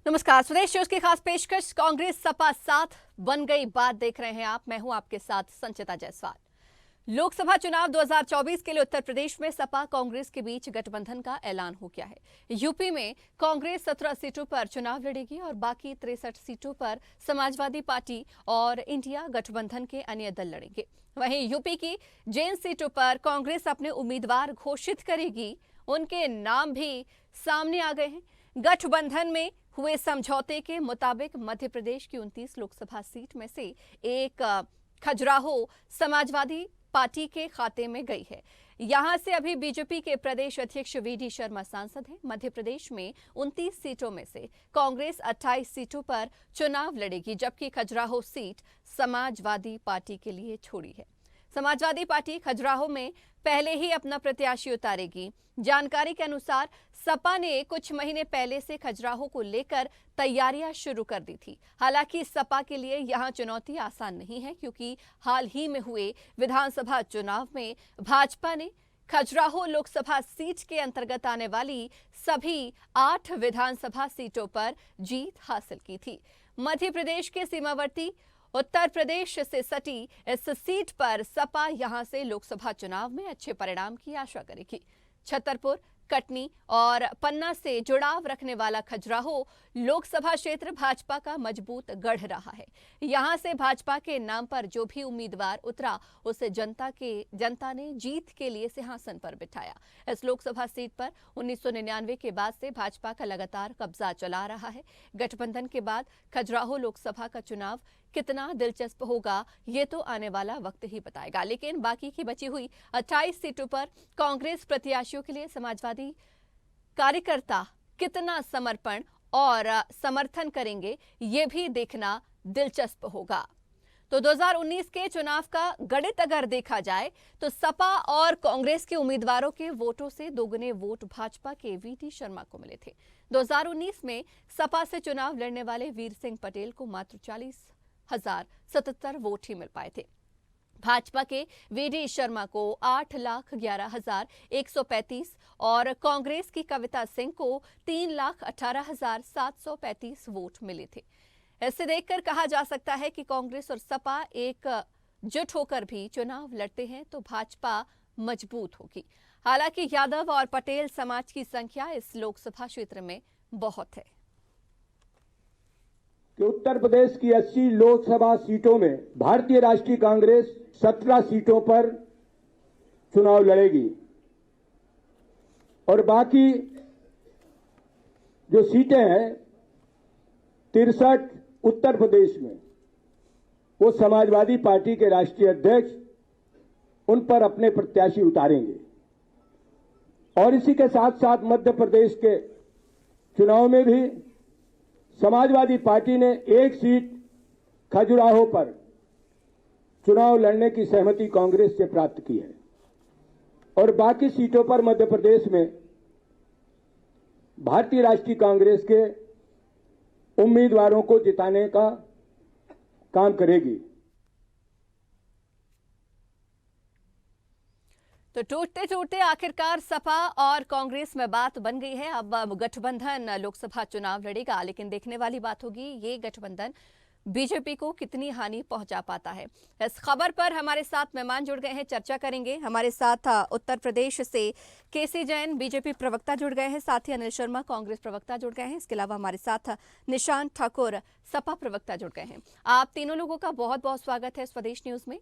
नमस्कार। स्वदेश न्यूज की खास पेशकश कांग्रेस सपा साथ बन गई बात देख रहे हैं आप। मैं हूं आपके साथ संचिता जायसवाल। लोकसभा चुनाव 2024 के लिए उत्तर प्रदेश में सपा कांग्रेस के बीच गठबंधन का ऐलान हो गया है। यूपी में कांग्रेस 17 सीटों पर चुनाव लड़ेगी और बाकी 63 सीटों पर समाजवादी पार्टी और इंडिया गठबंधन के अन्य दल लड़ेंगे। वहीं यूपी की जिन सीटों पर कांग्रेस अपने उम्मीदवार घोषित करेगी उनके नाम भी सामने आ गए हैं। गठबंधन में हुए समझौते के मुताबिक मध्य प्रदेश की 29 लोकसभा सीट में से एक खजुराहो समाजवादी पार्टी के खाते में गई है। यहां से अभी बीजेपी के प्रदेश अध्यक्ष वीडी शर्मा सांसद हैं। मध्य प्रदेश में 29 सीटों में से कांग्रेस 28 सीटों पर चुनाव लड़ेगी, जबकि खजुराहो सीट समाजवादी पार्टी के लिए छोड़ी है। समाजवादी पार्टी खजुराहो में पहले ही अपना प्रत्याशी उतारेगी। जानकारी के अनुसार सपा ने कुछ महीने पहले से खजुराहो को लेकर तैयारियां शुरू कर दी थी। हालांकि सपा के लिए यहां चुनौती आसान नहीं है, क्योंकि हाल ही में हुए विधानसभा चुनाव में भाजपा ने खजुराहो लोकसभा सीट के अंतर्गत आने वाली सभी 8 विधानसभा सीटों पर जीत हासिल की थी। मध्य प्रदेश के सीमावर्ती उत्तर प्रदेश से सटी इस सीट पर सपा यहां से लोकसभा चुनाव में अच्छे परिणाम की आशा करेगी। छतरपुर, कटनी और पन्ना से जुड़ाव रखने वाला खजुराहो लोकसभा क्षेत्र भाजपा का मजबूत गढ़ रहा है। यहां से भाजपा के नाम पर जो भी उम्मीदवार उतरा उसे जनता ने जीत के लिए सिंहासन पर बिठाया। इस लोकसभा सीट पर 1999 के बाद से भाजपा का लगातार कब्जा चला रहा है। गठबंधन के बाद खजुराहो लोकसभा का चुनाव कितना दिलचस्प होगा ये तो आने वाला वक्त ही बताएगा। लेकिन बाकी की बची हुई 28 सीटों पर कांग्रेस प्रत्याशियों के लिए समाजवादी कार्यकर्ता कितना समर्पण और समर्थन करेंगे ये भी देखना दिलचस्प होगा। तो 2019 के चुनाव का गणित अगर देखा जाए तो सपा और कांग्रेस के उम्मीदवारों के वोटों से दोगुने वोट भाजपा के वीडी शर्मा को मिले थे। 2019 में सपा से चुनाव लड़ने वाले वीर सिंह पटेल को मात्र 40,077 वोट ही मिल पाए थे। भाजपा के वीडी शर्मा को 8,11,135 और कांग्रेस की कविता सिंह को 3,18,735 वोट मिले थे। ऐसे देखकर कहा जा सकता है कि कांग्रेस और सपा एकजुट होकर भी चुनाव लड़ते हैं तो भाजपा मजबूत होगी। हालांकि यादव और पटेल समाज की संख्या इस लोकसभा क्षेत्र में बहुत है कि उत्तर प्रदेश की 80 लोकसभा सीटों में भारतीय राष्ट्रीय कांग्रेस 17 सीटों पर चुनाव लड़ेगी और बाकी जो सीटें हैं 63 उत्तर प्रदेश में वो समाजवादी पार्टी के राष्ट्रीय अध्यक्ष उन पर अपने प्रत्याशी उतारेंगे। और इसी के साथ साथ मध्य प्रदेश के चुनाव में भी समाजवादी पार्टी ने एक सीट खजुराहो पर चुनाव लड़ने की सहमति कांग्रेस से प्राप्त की है और बाकी सीटों पर मध्य प्रदेश में भारतीय राष्ट्रीय कांग्रेस के उम्मीदवारों को जिताने का काम करेगी। तो टूटते टूटते आखिरकार सपा और कांग्रेस में बात बन गई है। अब गठबंधन लोकसभा चुनाव लड़ेगा, लेकिन देखने वाली बात होगी ये गठबंधन बीजेपी को कितनी हानि पहुंचा पाता है। इस खबर पर हमारे साथ मेहमान जुड़ गए हैं, चर्चा करेंगे। हमारे साथ उत्तर प्रदेश से केसी जैन बीजेपी प्रवक्ता जुड़ गए हैं, साथ ही अनिल शर्मा कांग्रेस प्रवक्ता जुड़ गए हैं। इसके अलावा हमारे साथ निशांत ठाकुर सपा प्रवक्ता जुड़ गए हैं। आप तीनों लोगों का बहुत बहुत स्वागत है स्वदेश न्यूज में।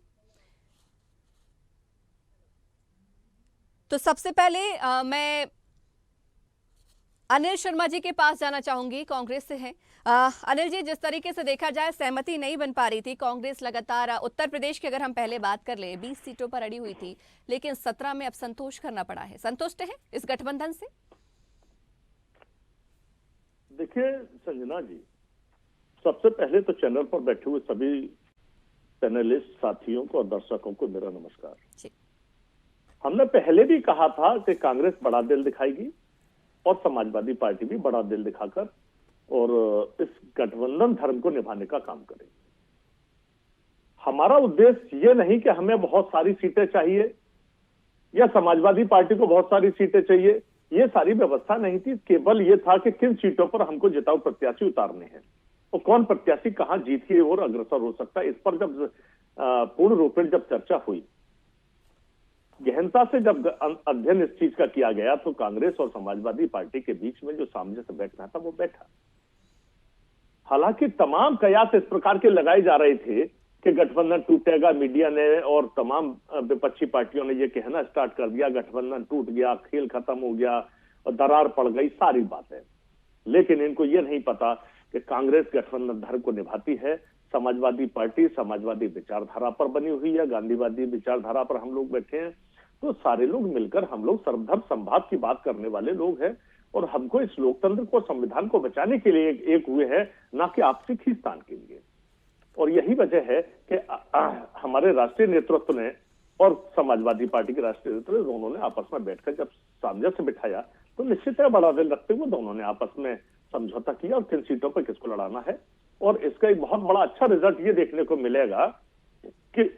तो सबसे पहले मैं अनिल शर्मा जी के पास जाना चाहूंगी, कांग्रेस से हैं। अनिल जी, जिस तरीके से देखा जाए सहमति नहीं बन पा रही थी, कांग्रेस लगातार उत्तर प्रदेश की अगर हम पहले बात कर ले 20 सीटों पर अड़ी हुई थी, लेकिन 17 में अब संतोष करना पड़ा है। संतुष्ट हैं इस गठबंधन से? देखिए संजना जी, सबसे पहले तो चैनल पर बैठे हुए सभी पैनलिस्ट साथियों को और दर्शकों को मेरा नमस्कार जी। हमने पहले भी कहा था कि कांग्रेस बड़ा दिल दिखाएगी और समाजवादी पार्टी भी बड़ा दिल दिखाकर और इस गठबंधन धर्म को निभाने का काम करेगी। हमारा उद्देश्य ये नहीं कि हमें बहुत सारी सीटें चाहिए या समाजवादी पार्टी को बहुत सारी सीटें चाहिए ये सारी व्यवस्था नहीं थी। केवल ये था कि किन सीटों पर हमको जिताऊ प्रत्याशी उतारने हैं और कौन प्रत्याशी कहां जीत की ओर अग्रसर हो सकता है। इस पर जब पूर्ण रूपेण जब चर्चा हुई, गहनता से जब अध्ययन इस चीज का किया गया, तो कांग्रेस और समाजवादी पार्टी के बीच में जो सामने से बैठना था वो बैठा। हालांकि तमाम कयास इस प्रकार के लगाए जा रहे थे कि गठबंधन टूटेगा। मीडिया ने और तमाम विपक्षी पार्टियों ने ये कहना स्टार्ट कर दिया गठबंधन टूट गया, खेल खत्म हो गया और दरार पड़ गई, सारी बातें। लेकिन इनको ये नहीं पता कि कांग्रेस गठबंधन धर्म को निभाती है। समाजवादी पार्टी समाजवादी विचारधारा पर बनी हुई है, गांधीवादी विचारधारा पर हम लोग बैठे हैं। तो सारे लोग मिलकर हम लोग सर्वधर्म संवाद की बात करने वाले लोग हैं और हमको इस लोकतंत्र को, संविधान को बचाने के लिए एक हुए हैं, ना कि आपसी खींचतान के लिए। और यही वजह है कि हमारे राष्ट्रीय नेतृत्व ने और समाजवादी पार्टी के राष्ट्रीय नेतृत्व दोनों ने आपस में बैठकर जब सामंजस्य बिठाया, तो निश्चित है बड़ा दिल रखते हुए दोनों ने आपस में समझौता किया और किन सीटों पर किसको लड़ाना है। और इसका एक बहुत बड़ा अच्छा रिजल्ट ये देखने को मिलेगा कि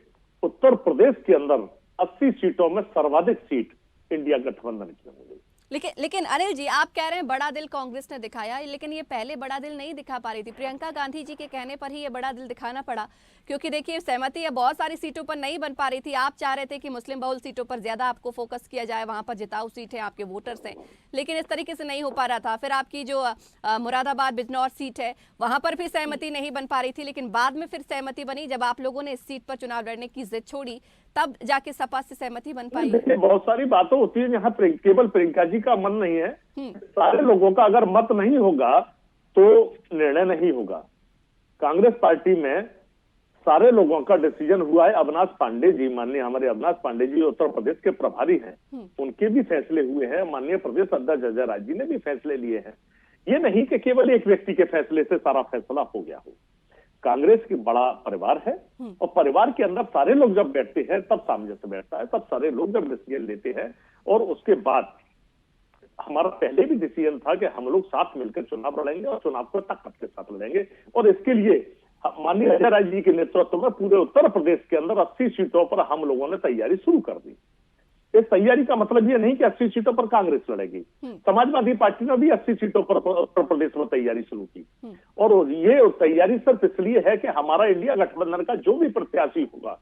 उत्तर प्रदेश के अंदर 80 सीटों में सर्वाधिक सीट इंडिया गठबंधन की होंगी। लेकिन अनिल जी, आप कह रहे हैं बड़ा दिल कांग्रेस ने दिखाया, लेकिन ये पहले बड़ा दिल नहीं दिखा पा रही थी। प्रियंका गांधी जी के कहने पर ही ये बड़ा दिल दिखाना पड़ा, क्योंकि देखिए सहमति बहुत सारी सीटों पर नहीं बन पा रही थी। आप चाह रहे थे कि मुस्लिम बहुल सीटों पर ज्यादा आपको फोकस किया जाए, वहां पर जिताऊ सीट है, आपके वोटर्स हैं, लेकिन इस तरीके से नहीं हो पा रहा था। फिर आपकी जो मुरादाबाद बिजनौर सीट है, वहां पर भी सहमति नहीं बन पा रही थी, लेकिन बाद में फिर सहमति बनी। जब आप लोगों ने इस सीट पर चुनाव लड़ने की जिद छोड़ी, तब जाके सपा से सहमति बन पाई। देखिए, बहुत सारी बातें होती है, यहाँ केवल प्रियंका जी का मन नहीं है, सारे लोगों का अगर मत नहीं होगा तो निर्णय नहीं होगा। कांग्रेस पार्टी में सारे लोगों का डिसीजन हुआ है। अविनाश पांडे जी, माननीय हमारे अविनाश पांडे जी उत्तर प्रदेश के प्रभारी हैं, उनके भी फैसले हुए हैं। माननीय प्रदेश अध्यक्ष अजय राय जी ने भी फैसले लिए हैं। ये नहीं कि केवल एक व्यक्ति के फैसले से सारा फैसला हो गया हो। कांग्रेस की बड़ा परिवार है और परिवार के अंदर सारे लोग जब बैठते हैं तब सामंजस्य बैठता है, तब सारे लोग जब डिसीजन लेते हैं। और उसके बाद हमारा पहले भी डिसीजन था कि हम लोग साथ मिलकर चुनाव लड़ेंगे और चुनाव को ताकत के साथ लड़ेंगे। और इसके लिए माननीय अजय राय जी के नेतृत्व में पूरे उत्तर प्रदेश के अंदर 80 सीटों पर हम लोगों ने तैयारी शुरू कर दी। इस तैयारी का मतलब ये नहीं कि 80 सीटों पर कांग्रेस लड़ेगी। समाजवादी पार्टी ने भी 80 सीटों पर उत्तर प्रदेश में तैयारी शुरू की। और ये तैयारी सिर्फ इसलिए है कि हमारा इंडिया गठबंधन का जो भी प्रत्याशी होगा,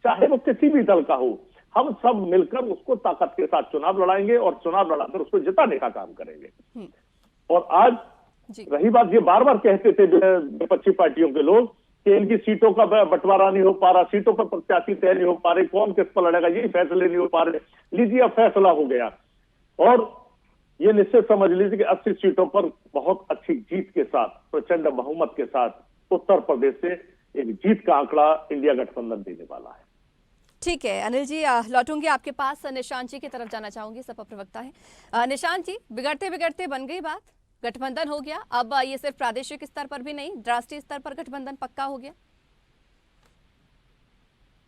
चाहे वो किसी भी दल का हो, हम सब मिलकर उसको ताकत के साथ चुनाव लड़ाएंगे और चुनाव लड़ाकर उसको जिताने का काम करेंगे। और आज रही बात, ये बार बार कहते थे विपक्षी पार्टियों के लोग कि इनकी सीटों का बंटवारा नहीं हो पा रहा, सीटों पर प्रत्याशी तय नहीं हो पा रहे, कौन किस पर लड़ेगा, यही फैसले नहीं हो पा रहे। लीजिए, अब फैसला हो गया और ये निश्चित समझ लीजिए कि 80 सीटों पर बहुत अच्छी जीत के साथ, प्रचंड बहुमत के साथ उत्तर प्रदेश से एक जीत का आंकड़ा इंडिया गठबंधन देने वाला है। ठीक है अनिल जी, लौटूंगी आपके पास। निशांत जी की तरफ जाना चाहूंगी, सपा प्रवक्ता है। निशांत जी, बिगड़ते बिगड़ते बन गई बात, गठबंधन हो गया। अब ये सिर्फ प्रादेशिक स्तर पर भी नहीं, राष्ट्रीय स्तर पर गठबंधन पक्का हो गया।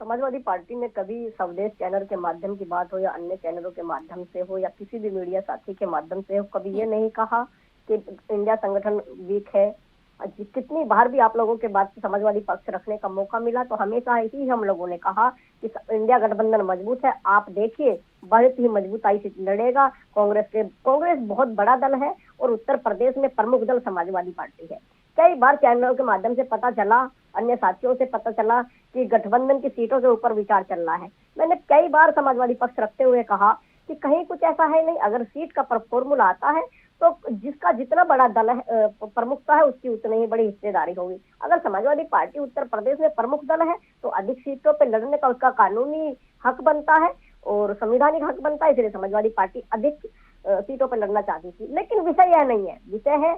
समाजवादी पार्टी ने कभी स्वदेश चैनल के माध्यम की बात हो या अन्य चैनलों के माध्यम से हो या किसी भी मीडिया साथी के माध्यम से हो, कभी ये नहीं कहा कि इंडिया संगठन वीक है। कितनी बार भी आप लोगों के बात समाजवादी पक्ष रखने का मौका मिला तो हमेशा ही हम लोगों ने कहा कि इंडिया गठबंधन मजबूत है। आप देखिए, बहुत ही मजबूताई से लड़ेगा। कांग्रेस बहुत बड़ा दल है और उत्तर प्रदेश में प्रमुख दल समाजवादी पार्टी है। कई बार चैनलों के माध्यम से पता चला, अन्य साथियों से पता चला कि गठबंधन की सीटों के ऊपर विचार चल रहा है। मैंने कई बार समाजवादी पक्ष रखते हुए कहा कि कहीं कुछ ऐसा है नहीं, अगर सीट का फॉर्मूला आता है तो जिसका जितना बड़ा दल है, प्रमुखता है, उसकी उतनी ही बड़ी हिस्सेदारी होगी। अगर समाजवादी पार्टी उत्तर प्रदेश में प्रमुख दल है तो अधिक सीटों पर लड़ने का उसका कानूनी हक बनता है और संवैधानिक हक बनता है। इसलिए समाजवादी पार्टी अधिक सीटों पर लड़ना चाहती थी। लेकिन विषय यह नहीं है, विषय है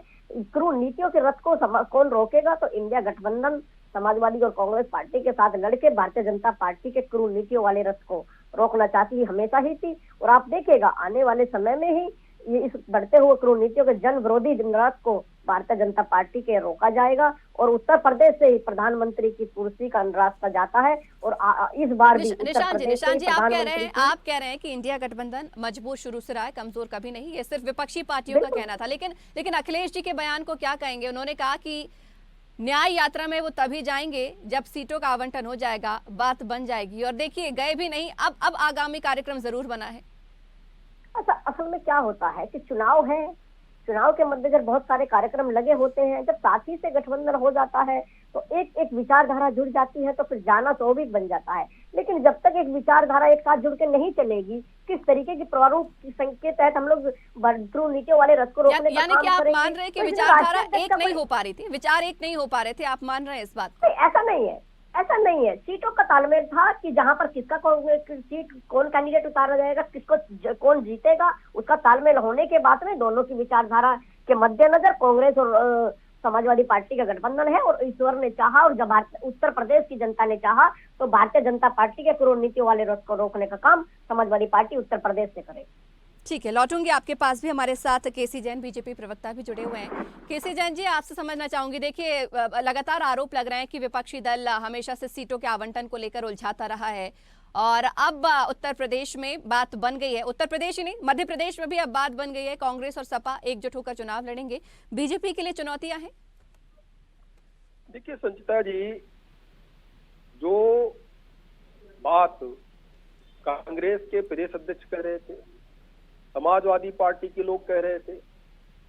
क्रूर नीतियों के रथ को कौन रोकेगा। तो इंडिया गठबंधन समाजवादी और कांग्रेस पार्टी के साथ लड़के भारतीय जनता पार्टी के क्रूर नीतियों वाले रथ को रोकना चाहती हमेशा ही थी। और आप देखिएगा आने वाले समय में ही ये इस बढ़ते हुए क्रूर नीतियों के जन विरोधी रथ को भारतीय जनता पार्टी के रोका जाएगा और उत्तर प्रदेश से ही प्रधानमंत्री की कुर्सी का रास्ता जाता है। और इस बार भी निशांत जी, आप कह रहे हैं कि इंडिया गठबंधन मजबूत शुरू से रहा है, कमजोर कभी नहीं। ये सिर्फ विपक्षी पार्टियों का कहना था। लेकिन अखिलेश जी के बयान को क्या कहेंगे? उन्होंने कहा कि न्याय यात्रा में वो तभी जाएंगे जब सीटों का आवंटन हो जाएगा, बात बन जाएगी। और देखिए, गए भी नहीं, अब आगामी कार्यक्रम जरूर बना है। अच्छा, असल में क्या होता है कि चुनाव है, चुनाव के मद्देनजर बहुत सारे कार्यक्रम लगे होते हैं। जब साथी से गठबंधन हो जाता है तो एक एक विचारधारा जुड़ जाती है, तो फिर जाना स्वाभाविक बन जाता है। लेकिन जब तक एक विचारधारा एक साथ जुड़ के नहीं चलेगी, किस तरीके की प्रारूप के तहत हम लोग थ्रू नीचे वाले रथ को रोकने का यानी काम कि आप करेंगे, मान रहे हैं कि तो इसमें विचारधारा राष्ट्रीय एक नहीं हो पा रही थी, विचार एक नहीं हो पा रहे थे, आप मान रहे हैं इस बात को? ऐसा नहीं है, ऐसा नहीं है। सीटों का तालमेल था कि जहां पर किसका सीट कौन कैंडिडेट उतारा जाएगा, किसको कौन जीतेगा, उसका तालमेल होने के बाद में दोनों की विचारधारा के मद्देनजर कांग्रेस और समाजवादी पार्टी का गठबंधन है। और ईश्वर ने चाहा और जब उत्तर प्रदेश की जनता ने चाहा तो भारतीय जनता पार्टी के क्रूर नीतियों वाले रथ को रोकने का काम समाजवादी पार्टी उत्तर प्रदेश से करे। ठीक है, लौटूंगी आपके पास भी। हमारे साथ केसी जैन बीजेपी प्रवक्ता भी जुड़े हुए हैं। केसी जैन जी, आपसे समझना चाहूंगी, देखिए लगातार आरोप लग रहे हैं कि विपक्षी दल हमेशा से सीटों के आवंटन को लेकर उलझाता रहा है और अब उत्तर प्रदेश में बात बन गई है। उत्तर प्रदेश ही नहीं, मध्य प्रदेश में भी अब बात बन गई है। कांग्रेस और सपा एकजुट होकर चुनाव लड़ेंगे। बीजेपी के लिए चुनौतियां हैं? देखिए संचिता जी, जो बात कांग्रेस के प्रदेश अध्यक्ष कह रहे थे, समाजवादी पार्टी के लोग कह रहे थे,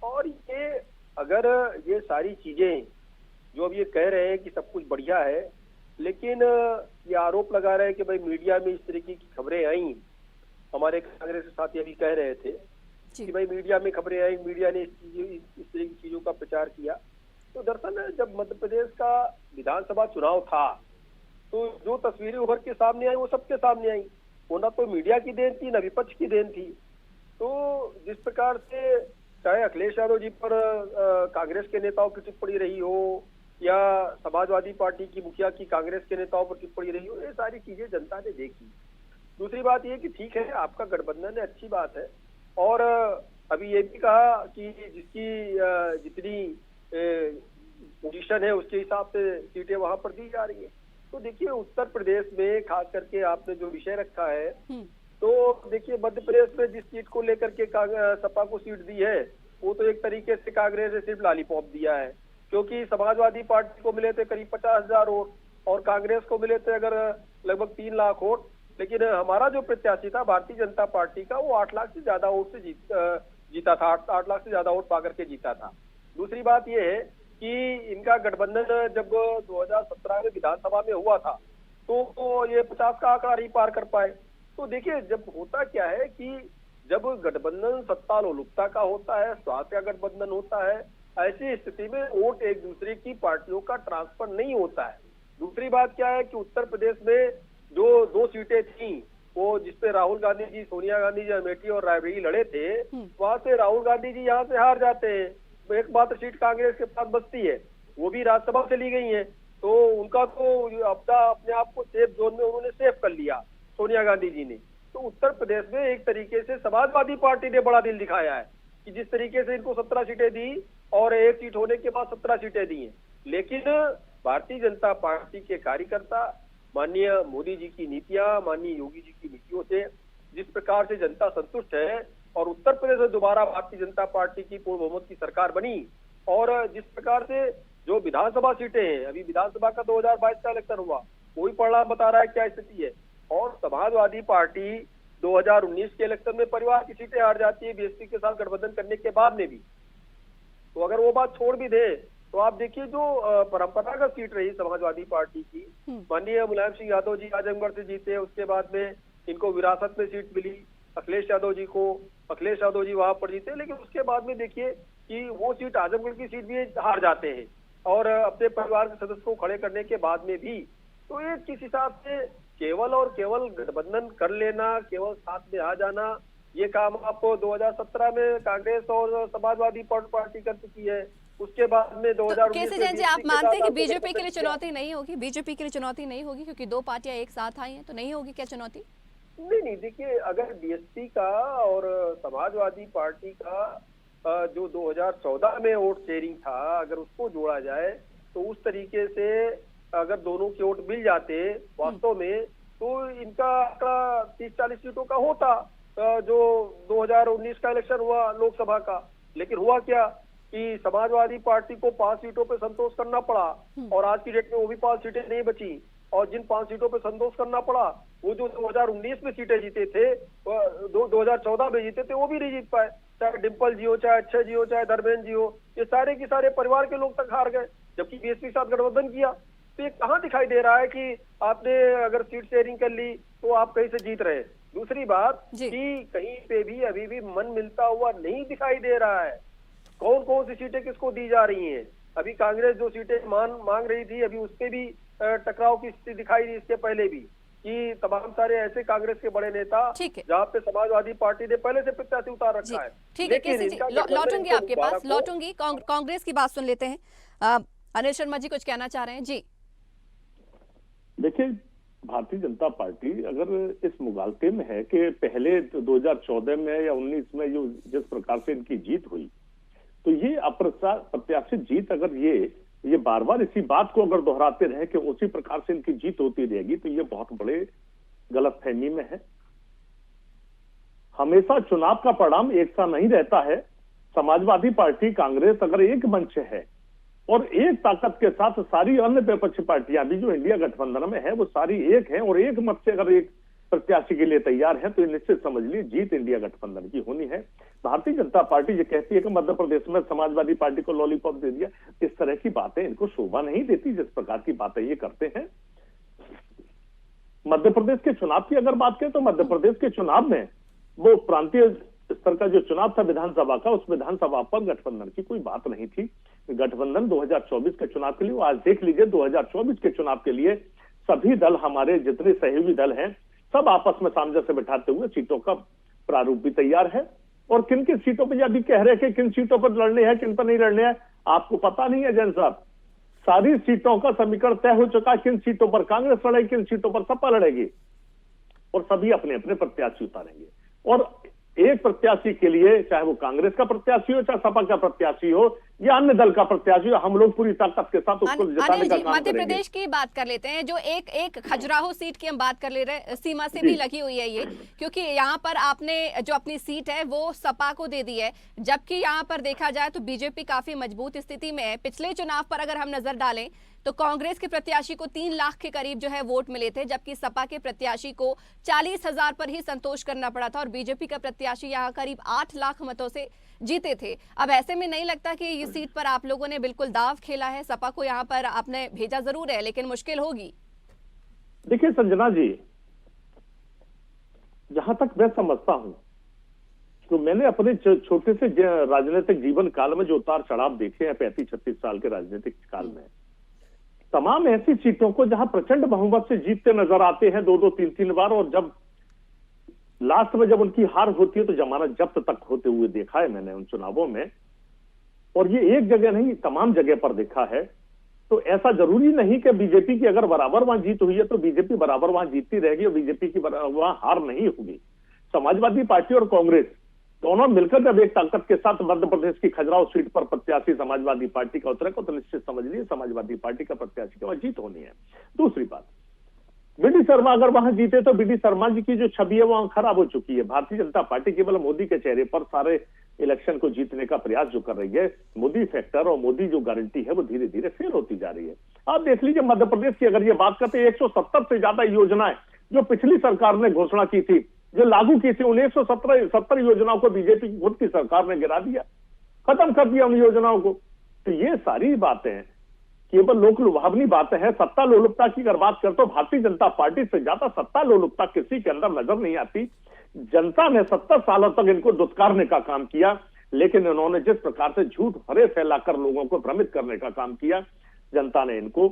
और ये अगर ये सारी चीजें जो अब ये कह रहे हैं कि सब कुछ बढ़िया है, लेकिन ये आरोप लगा रहे हैं कि भाई मीडिया में इस तरीके की खबरें आई, हमारे कांग्रेस के साथी अभी कह रहे थे कि भाई मीडिया में खबरें आई, मीडिया ने इस तरह की चीजों का प्रचार किया। तो दरअसल जब मध्य प्रदेश का विधानसभा चुनाव था तो जो तस्वीरें उभर के सामने आई वो सबके सामने आई, वो ना तो मीडिया की देन थी, ना विपक्ष की देन थी। तो जिस प्रकार से चाहे अखिलेश यादव जी पर कांग्रेस के नेताओं की टिप्पणी रही हो या समाजवादी पार्टी की मुखिया की कांग्रेस के नेताओं पर टिप्पणी रही हो, ये सारी चीजें जनता ने देखी। दूसरी बात ये कि ठीक है, आपका गठबंधन है, अच्छी बात है, और अभी ये भी कहा कि जिसकी जितनी पोजीशन है उसके हिसाब से सीटें वहां पर दी जा रही है। तो देखिए उत्तर प्रदेश में खास करके आपने जो विषय रखा है, तो देखिए मध्य प्रदेश में जिस सीट को लेकर के सपा को सीट दी है वो तो एक तरीके से कांग्रेस ने सिर्फ लॉलीपॉप दिया है, क्योंकि समाजवादी पार्टी को मिले थे करीब 50,000 वोट और कांग्रेस को मिले थे अगर लगभग 3 लाख वोट। लेकिन हमारा जो प्रत्याशी था भारतीय जनता पार्टी का, वो 8 लाख से ज्यादा वोट से जीता था, 8 लाख से ज्यादा वोट पाकर के जीता था। दूसरी बात यह है कि इनका गठबंधन जब 2017 में विधानसभा में हुआ था तो ये 50 का आंकड़ा नहीं पार कर पाए। तो देखिए जब होता क्या है कि जब गठबंधन सत्ता लोलुपता का होता है, स्वार्थ का गठबंधन होता है, ऐसी स्थिति में वोट एक दूसरे की पार्टियों का ट्रांसफर नहीं होता है। दूसरी बात क्या है कि उत्तर प्रदेश में जो 2 सीटें थी वो जिसपे राहुल गांधी जी, सोनिया गांधी जी अमेठी और रायबरेली लड़े थे, वहां से राहुल गांधी जी यहाँ से हार जाते हैं, एक मात्र सीट कांग्रेस के पास बचती है, वो भी राज्यसभा से ली गई है। तो उनका तो अपने आप को सेफ जोन में उन्होंने सेफ कर लिया सोनिया गांधी जी ने। तो उत्तर प्रदेश में एक तरीके से समाजवादी पार्टी ने बड़ा दिल दिखाया है कि जिस तरीके से इनको 17 सीटें दी और 1 सीट होने के बाद 17 सीटें दी हैं। लेकिन भारतीय जनता पार्टी के कार्यकर्ता माननीय मोदी जी की नीतियां, माननीय योगी जी की नीतियों से जिस प्रकार से जनता संतुष्ट है और उत्तर प्रदेश में दोबारा भारतीय जनता पार्टी की पूर्ण बहुमत की सरकार बनी, और जिस प्रकार से जो विधानसभा सीटें हैं, अभी विधानसभा का 2022 का इलेक्शन हुआ, वही परिणाम बता रहा है क्या स्थिति है। और समाजवादी पार्टी 2019 के इलेक्शन में परिवार की सीटें हार जाती है बीएसपी के साथ गठबंधन करने के बाद में भी। तो अगर वो बात छोड़ भी दे तो आप देखिए जो परंपरागत सीट रही समाजवादी पार्टी की, माननीय मुलायम सिंह यादव जी आजमगढ़ से जीते, उसके बाद में इनको विरासत में सीट मिली अखिलेश यादव जी को, अखिलेश यादव जी वहां पर जीते, लेकिन उसके बाद में देखिए कि वो सीट आजमगढ़ की सीट भी हार जाते हैं और अपने परिवार के सदस्य को खड़े करने के बाद में भी। तो ये किस हिसाब से केवल और केवल गठबंधन कर लेना, केवल साथ में आ जाना, ये काम आप 2017 में कांग्रेस और समाजवादी पार्टी कर चुकी है। उसके बाद में 2019 केसी जैन जी, आप मानते हैं कि बीजेपी के लिए चुनौती नहीं होगी? बीजेपी के लिए चुनौती नहीं होगी क्योंकि 2 पार्टियां एक साथ आई हैं, तो नहीं होगी क्या चुनौती? नहीं, देखिए अगर बीएसपी का और समाजवादी पार्टी का जो 2014 में वोट शेयरिंग था, अगर उसको जोड़ा जाए तो उस तरीके से अगर दोनों के वोट मिल जाते वास्तव में तो इनका आंकड़ा 30-40 सीटों का होता जो 2019 का इलेक्शन हुआ लोकसभा का। लेकिन हुआ क्या कि समाजवादी पार्टी को 5 सीटों पे संतोष करना पड़ा और आज की डेट में वो भी 5 सीटें नहीं बची। और जिन 5 सीटों पे संतोष करना पड़ा, वो जो 2019 में सीटें जीते थे, 2014 में जीते थे, वो भी नहीं जीत पाए। चाहे डिम्पल जी हो, चाहे अक्षय जी हो, चाहे धर्मेंद्र जी हो, ये सारे के सारे परिवार के लोग तक हार गए, जबकि बीएसपी के साथ गठबंधन किया। तो ये कहाँ दिखाई दे रहा है कि आपने अगर सीट शेयरिंग कर ली तो आप कहीं से जीत रहे। दूसरी बात कि कहीं पे भी अभी भी मन मिलता हुआ नहीं दिखाई दे रहा है। कौन कौन सी सीटें किसको दी जा रही हैं। अभी कांग्रेस जो सीटें मांग रही थी, अभी उसपे भी टकराव की स्थिति दिखाई दी। इसके पहले भी कि तमाम सारे ऐसे कांग्रेस के बड़े नेता जहाँ पे समाजवादी पार्टी ने पहले से प्रत्याशी उतार रखा है। ठीक है, केसी जी लौटूंगी आपके पास, लौटूंगी। कांग्रेस की बात सुन लेते हैं। अनिल शर्मा जी कुछ कहना चाह रहे हैं जी। देखिए, भारतीय जनता पार्टी अगर इस मुगालते में है कि पहले 2014 में या 19 में जो जिस प्रकार से इनकी जीत हुई, तो ये अप्रत्याशित जीत अगर ये बार बार इसी बात को अगर दोहराते रहे कि उसी प्रकार से इनकी जीत होती रहेगी, तो ये बहुत बड़े गलतफहमी में है। हमेशा चुनाव का परिणाम एक सा नहीं रहता है। समाजवादी पार्टी, कांग्रेस अगर एक मंच है और एक ताकत के साथ सारी अन्य विपक्षी पार्टियां भी जो इंडिया गठबंधन में है, वो सारी एक है और एक मत से अगर एक प्रत्याशी के लिए तैयार है, तो निश्चित समझ लीजिए जीत इंडिया गठबंधन की होनी है। भारतीय जनता पार्टी ये कहती है कि मध्य प्रदेश में समाजवादी पार्टी को लॉलीपॉप दे दिया, इस तरह की बातें इनको शोभा नहीं देती जिस प्रकार की बातें ये करते हैं। मध्य प्रदेश के चुनाव की अगर बात करें तो मध्य प्रदेश के चुनाव में वो प्रांतीय स्तर का जो चुनाव था विधानसभा का, उस विधानसभा पर गठबंधन की कोई बात नहीं थी। गठबंधन 2024 के चुनाव के लिए, आज देख लीजिए 2024 के चुनाव के लिए सभी दल, हमारे जितने सहयोगी दल हैं, सब आपस में सामंजस्य बिठाते हुए सीटों का प्रारूप भी तैयार है। और किन किन सीटों पर अभी कह रहे हैं कि किन सीटों पर लड़ने हैं, किन पर नहीं लड़ने हैं, आपको पता नहीं है जैन साहब। सारी सीटों का समीकरण तय हो चुका है, किन सीटों पर कांग्रेस लड़ेगी, किन सीटों पर सपा लड़ेगी, और सभी अपने अपने प्रत्याशी उतारेंगे। और एक प्रत्याशी के लिए, चाहे वो कांग्रेस का प्रत्याशी हो, चाहे सपा का प्रत्याशी हो या अन्य दल का प्रत्याशी हो, हम लोग पूरी ताकत के साथ उसको जिताने का काम मध्य प्रदेश की बात कर लेते हैं, जो एक खजुराहो सीट की हम बात कर ले रहे हैं, सीमा से भी लगी हुई है ये, क्योंकि यहाँ पर आपने जो अपनी सीट है वो सपा को दे दी है, जबकि यहाँ पर देखा जाए तो बीजेपी काफी मजबूत स्थिति में है। पिछले चुनाव पर अगर हम नजर डालें तो कांग्रेस के प्रत्याशी को 3 लाख के करीब जो है वोट मिले थे, जबकि सपा के प्रत्याशी को 40,000 पर ही संतोष करना पड़ा था और बीजेपी का प्रत्याशी यहाँ करीब 8 लाख मतों से जीते थे। अब ऐसे में नहीं लगता कि ये सीट पर आप लोगों ने बिल्कुल दाव खेला है? सपा को यहाँ पर आपने भेजा जरूर है, लेकिन मुश्किल होगी। देखिए संजना जी, जहां तक मैं समझता हूं, तो मैंने अपने छोटे से राजनीतिक जीवन काल में जो उतार चढ़ाव देखे हैं 35-36 साल के राजनीतिक काल में, तमाम ऐसी सीटों को जहां प्रचंड बहुमत से जीतते नजर आते हैं 2-2, 3-3 बार, और जब लास्ट में जब उनकी हार होती है तो जमानत जब्त तक होते हुए देखा है मैंने उन चुनावों में। और ये एक जगह नहीं, तमाम जगह पर देखा है। तो ऐसा जरूरी नहीं कि बीजेपी की अगर बराबर वहां जीत हुई है तो बीजेपी बराबर वहां जीतती रहेगी और बीजेपी की वहां हार नहीं होगी। समाजवादी पार्टी और कांग्रेस दोनों मिलकर जब एक ताकत के साथ मध्य प्रदेश की खजुराहो सीट पर प्रत्याशी समाजवादी पार्टी का उतरेगा तो निश्चित समझ लीजिए समाजवादी पार्टी का प्रत्याशी की वहां जीत होनी है। दूसरी बात, बीडी शर्मा अगर वहां जीते तो बीडी शर्मा जी की जो छवि है वहां खराब हो चुकी है। भारतीय जनता पार्टी केवल मोदी के चेहरे पर सारे इलेक्शन को जीतने का प्रयास जो कर रही है, मोदी फैक्टर और मोदी जो गारंटी है वो धीरे धीरे फेल होती जा रही है। आप देख लीजिए मध्य प्रदेश की अगर ये बात करते हैं, 170 से ज्यादा योजनाएं जो पिछली सरकार ने घोषणा की थी, जो लागू की थी, उन 170 योजनाओं को बीजेपी की खुद की सरकार ने गिरा दिया, खत्म कर दिया उन योजनाओं को। तो ये सारी बातें केवल लोक लुभावनी बातें हैं। सत्ता लोलुपता की अगर बात करते हो, भारतीय जनता पार्टी से ज्यादा सत्ता लोलुपता किसी के अंदर नजर नहीं आती। जनता ने 70 सालों तक इनको दुत्कारने का काम किया, लेकिन इन्होंने जिस प्रकार से झूठ भरे फैलाकर लोगों को भ्रमित करने का काम किया, जनता ने इनको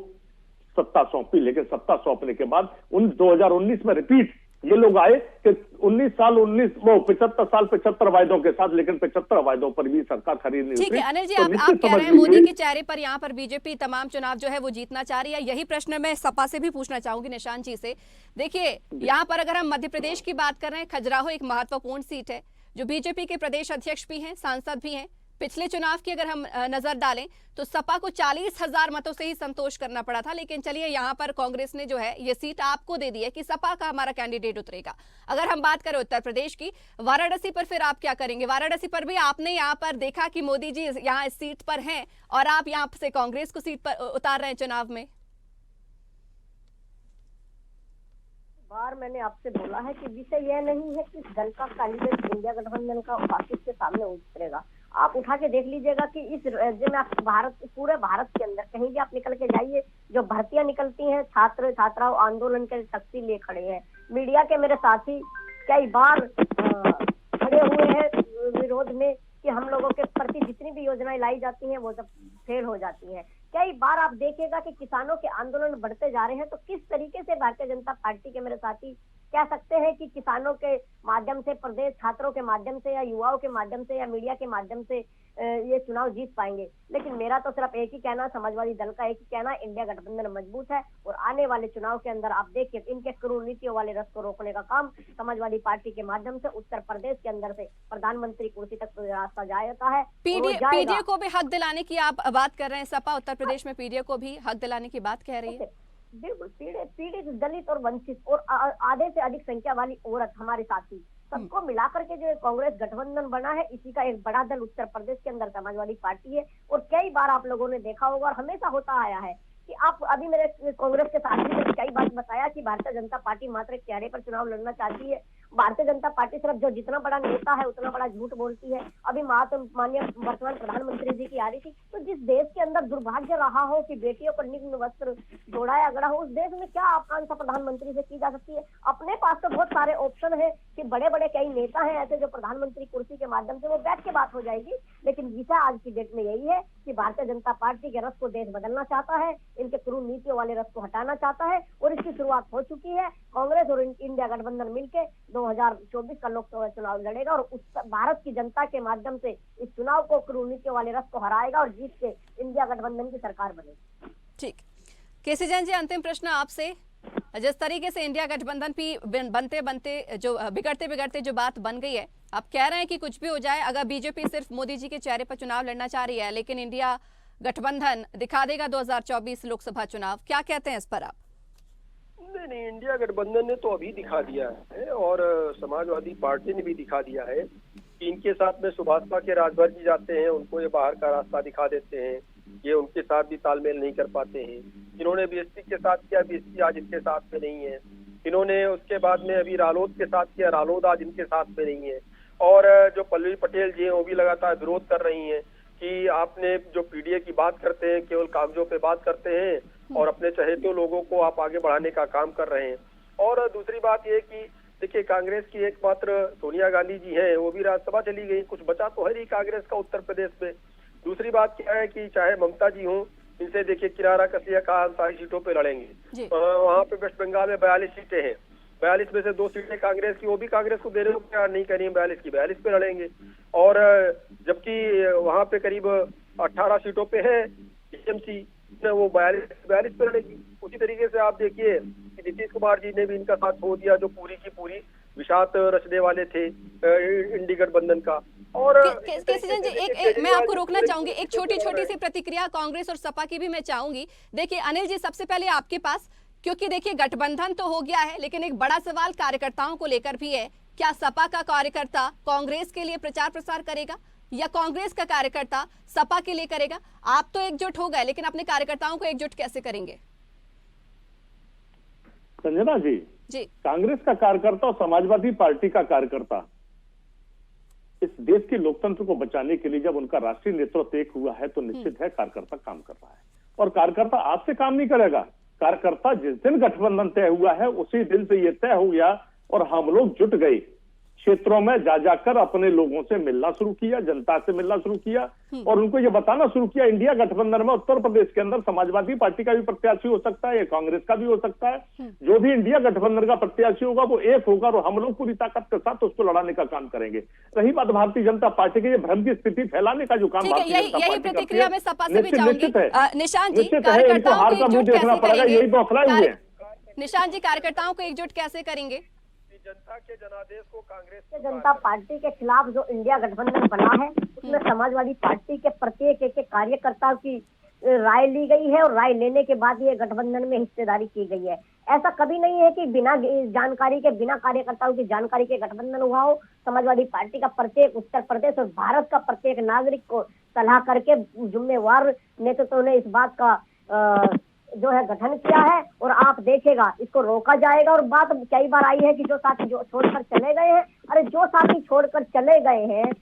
सत्ता सौंपी। लेकिन सत्ता सौंपने के बाद 2019 में रिपीट ये लोग आए कि 75 साल 75 वायदों के साथ, लेकिन 75 वायदों पर भी सरकार खरी नहीं। ठीक है अनिल जी, आप कह रहे हैं मोदी के चेहरे पर यहाँ पर बीजेपी तमाम चुनाव जो है वो जीतना चाह रही है। यही प्रश्न मैं सपा से भी पूछना चाहूंगी निशांत जी से। देखिए यहाँ पर अगर हम मध्य प्रदेश की बात कर रहे हैं, खजुराहो एक महत्वपूर्ण सीट है, जो बीजेपी के प्रदेश अध्यक्ष भी हैं, सांसद भी हैं। पिछले चुनाव की अगर हम नजर डालें तो सपा को 40,000 मतों से ही संतोष करना पड़ा था, लेकिन चलिए यहाँ पर कांग्रेस ने जो है ये सीट आपको दे दी है कि सपा का हमारा कैंडिडेट उतरेगा। अगर हम बात करें उत्तर प्रदेश की, वाराणसी पर फिर आप क्या करेंगे? वाराणसी पर भी आपने यहाँ पर देखा कि मोदी जी यहाँ इस सीट पर हैं और आप यहाँ से कांग्रेस को सीट पर उतार रहे हैं चुनाव में। बार मैंने आपसे बोला है कि विषय यह नहीं है कि दल का कैंडिडेट इंडिया गठबंधन का ऑफिस के सामने उतरेगा। आप उठा के देख लीजिएगा कि इस राज्य में आप पूरे भारत के अंदर कहीं भी आप निकल के जाइए, जो भर्तियां निकलती हैं, छात्र छात्राओं आंदोलन के टैक्सी लिए खड़े हैं। मीडिया के मेरे साथी कई बार खड़े हुए हैं विरोध में कि हम लोगों के प्रति जितनी भी योजनाएं लाई जाती हैं वो सब फेल हो जाती हैं। कई बार आप देखिएगा कि किसानों के आंदोलन बढ़ते जा रहे हैं, तो किस तरीके से भारतीय जनता पार्टी के मेरे साथी कह सकते हैं कि किसानों के माध्यम से, प्रदेश छात्रों के माध्यम से, या युवाओं के माध्यम से, या मीडिया के माध्यम से ये चुनाव जीत पाएंगे। लेकिन मेरा तो सिर्फ एक ही कहना, समाजवादी दल का एक ही कहना, इंडिया गठबंधन मजबूत है और आने वाले चुनाव के अंदर आप देखिए इनके क्रूर नीतियों वाले रस को रोकने का काम समाजवादी पार्टी के माध्यम से उत्तर प्रदेश के अंदर से प्रधानमंत्री कुर्सी तक रास्ता जाता है। पीडीए को भी हक दिलाने की आप बात कर रहे हैं, सपा उत्तर प्रदेश में पीडीए को भी हक दिलाने की बात कह रही है। बिल्कुल, पीड़ित दलित और वंचित और आधे से अधिक संख्या वाली औरत हमारे साथी सबको मिलाकर के जो कांग्रेस गठबंधन बना है, इसी का एक बड़ा दल उत्तर प्रदेश के अंदर समाजवादी पार्टी है। और कई बार आप लोगों ने देखा होगा और हमेशा होता आया है कि आप अभी मेरे कांग्रेस के साथी ने कई बार बताया कि भारतीय जनता पार्टी मात्र एक चेहरे पर चुनाव लड़ना चाहती है। भारतीय जनता पार्टी सिर्फ जो जितना बड़ा नेता है उतना बड़ा झूठ बोलती है। अभी माननीय वर्तमान प्रधानमंत्री जी की आ रही थी, तो जिस देश के अंदर दुर्भाग्य रहा हो कि बेटियों को निम्न वस्त्र जोड़ाया गया हो, उस देश में क्या आकांक्षा प्रधानमंत्री से की जा सकती है? अपने पास तो बहुत सारे ऑप्शन है कि बड़े बड़े कई नेता हैं ऐसे जो प्रधानमंत्री कुर्सी के माध्यम से वो बैठ के बात हो जाएगी। लेकिन विषय आज की डेट में यही है कि भारतीय जनता पार्टी के रस को देश बदलना चाहता है, इनके क्रूर नीतियों वाले रस को हटाना चाहता है और इसकी शुरुआत हो चुकी है। कांग्रेस और इंडिया गठबंधन मिलकर 2024 का लोकसभा चुनाव लड़ेगा और भारत की जनता के माध्यम से इस चुनाव को क्रूर नीतियों वाले रस को हराएगा और जीत के इंडिया गठबंधन की सरकार बनेगी। ठीक, केसी जैन जी, अंतिम प्रश्न आपसे। जिस तरीके से इंडिया गठबंधन भी बनते बनते जो बिगड़ते बिगड़ते जो बात बन गई है, आप कह रहे हैं कि कुछ भी हो जाए, अगर बीजेपी सिर्फ मोदी जी के चेहरे पर चुनाव लड़ना चाह रही है, लेकिन इंडिया गठबंधन दिखा देगा 2024 लोकसभा चुनाव, क्या कहते हैं इस पर आप? नहीं, इंडिया गठबंधन ने तो अभी दिखा दिया है और समाजवादी पार्टी ने भी दिखा दिया है कि इनके साथ में सुभाषपा के राजभर जी जाते हैं, उनको ये बाहर का रास्ता दिखा देते हैं, ये उनके साथ भी तालमेल नहीं कर पाते हैं। इन्होंने बीएसपी के साथ किया, बीएसपी आज इनके साथ में नहीं है। इन्होंने उसके बाद में अभी रालोद के साथ किया, रालोद आज इनके साथ में नहीं है। और जो पल्लवी पटेल जी हैं वो भी लगातार विरोध कर रही हैं कि आपने जो पीडीए की बात करते हैं केवल कागजों पे बात करते हैं और अपने चहेते लोगों को आप आगे बढ़ाने का काम कर रहे हैं। और दूसरी बात ये कि देखिए, कांग्रेस की एकमात्र सोनिया गांधी जी हैं, वो भी राज्यसभा चली गई, कुछ बचा तो है नहीं कांग्रेस का उत्तर प्रदेश में। दूसरी बात क्या है कि चाहे ममता जी हों, इनसे देखिए किनारा कसिया खान सारी सीटों पे लड़ेंगे। वहाँ पे वेस्ट बंगाल में 42 सीटें हैं, 42 में से 2 सीटें कांग्रेस की, वो भी कांग्रेस को देने को तैयार नहीं करेंगे, 42 की 42 पे लड़ेंगे। और जबकि वहाँ पे करीब 18 सीटों पे है टीएमसी, वो 42 पे लड़ेगी। उसी तरीके से आप देखिए कि नीतीश कुमार जी ने भी इनका साथ छोड़ दिया, जो पूरी की पूरी विषाद रचने वाले थे इंडी गठबंधन का। और केसी जैन जी, मैं आपको रोकना चाहूंगी, एक छोटी सी प्रतिक्रिया कांग्रेस और सपा की भी मैं चाहूंगी। देखिए अनिल जी, सबसे पहले आपके पास, क्योंकि देखिए गठबंधन तो हो गया है, लेकिन एक बड़ा सवाल कार्यकर्ताओं को लेकर भी है। क्या सपा का कार्यकर्ता कांग्रेस के लिए प्रचार प्रसार करेगा या कांग्रेस का कार्यकर्ता सपा के लिए करेगा? आप तो एकजुट हो गए, लेकिन अपने कार्यकर्ताओं को एकजुट कैसे करेंगे? संजना जी, कांग्रेस का कार्यकर्ता और समाजवादी पार्टी का कार्यकर्ता इस देश के लोकतंत्र को बचाने के लिए जब उनका राष्ट्रीय नेतृत्व एक हुआ है तो निश्चित है कार्यकर्ता काम कर रहा है। और कार्यकर्ता आज से काम नहीं करेगा, कार्यकर्ता जिस दिन गठबंधन तय हुआ है उसी दिन से ये तय हो गया और हम लोग जुट गए, क्षेत्रों में जा जाकर अपने लोगों से मिलना शुरू किया, जनता से मिलना शुरू किया और उनको ये बताना शुरू किया इंडिया गठबंधन में उत्तर प्रदेश के अंदर समाजवादी पार्टी का भी प्रत्याशी हो सकता है, या कांग्रेस का भी हो सकता है। जो भी इंडिया गठबंधन का प्रत्याशी होगा वो एक होगा और हम लोग पूरी ताकत के साथ उसको लड़ाने का काम करेंगे। रही बात भारतीय जनता पार्टी के भ्रम की स्थिति फैलाने का जो काम यही प्रतिक्रिया में सपा से भी चाहूंगी। निशांत जी, निशांत जी, कार्यकर्ताओं को एकजुट कैसे करेंगे? जनता के जनादेश को कांग्रेस जनता पार्टी के खिलाफ जो इंडिया गठबंधन बना है उसमें समाजवादी पार्टी के प्रत्येक एक कार्यकर्ता की राय ली गई है और राय लेने के बाद ये गठबंधन में हिस्सेदारी की गई है। ऐसा कभी नहीं है कि बिना जानकारी के, बिना कार्यकर्ताओं की जानकारी के गठबंधन हुआ हो। समाजवादी पार्टी का प्रत्येक उत्तर प्रदेश और भारत का प्रत्येक नागरिक को सलाह करके जिम्मेवार नेतृत्व ने इस बात का जो है गठन किया है और आप देखेगा इसको रोका जाएगा। और बात कई बार आई है कि जो साथी जो छोड़कर चले गए हैं, अरे जो साथी छोड़कर चले गए हैं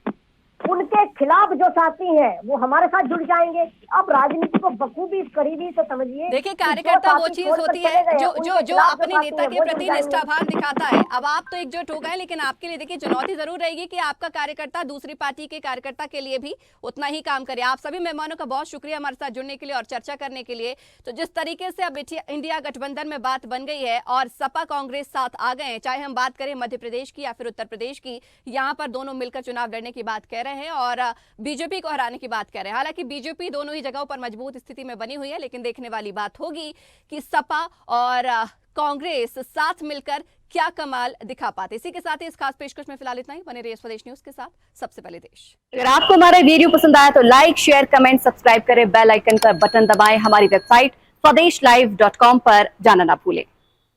उनके खिलाफ जो साथी हैं वो हमारे साथ जुड़ जाएंगे। अब राजनीति को बखूबी करीबी से समझिए। देखिए, कार्यकर्ता वो चीज होती है जो अपने नेता के प्रति निष्ठाभाव दिखाता है। अब आप तो एकजुट हो गए, लेकिन आपके लिए देखिए चुनौती जरूर रहेगी कि आपका कार्यकर्ता दूसरी पार्टी के कार्यकर्ता के लिए भी उतना ही काम करे। आप सभी मेहमानों का बहुत शुक्रिया हमारे साथ जुड़ने के लिए और चर्चा करने के लिए। तो जिस तरीके से अब इंडिया गठबंधन में बात बन गई है और सपा कांग्रेस साथ आ गए हैं, चाहे हम बात करें मध्य प्रदेश की या फिर उत्तर प्रदेश की, यहाँ पर दोनों मिलकर चुनाव लड़ने की बात कह रहे हैं और बीजेपी को हराने की बात कर रहे हैं। हालांकि बीजेपी दोनों ही जगहों पर मजबूत स्थिति में बनी हुई है, लेकिन देखने वाली बात होगी कि सपा और कांग्रेस साथ मिलकर क्या कमाल दिखा पाते। इसी के साथ ही इस खास पेशकश में फिलहाल इतना ही। बने रहिए स्वदेश न्यूज के साथ, सबसे पहले देश। अगर आपको हमारा वीडियो पसंद आया तो लाइक, शेयर, कमेंट, सब्सक्राइब करें, बेल आइकन का बटन दबाएं। हमारी वेबसाइट swadeshlive.com पर जाना ना भूलें।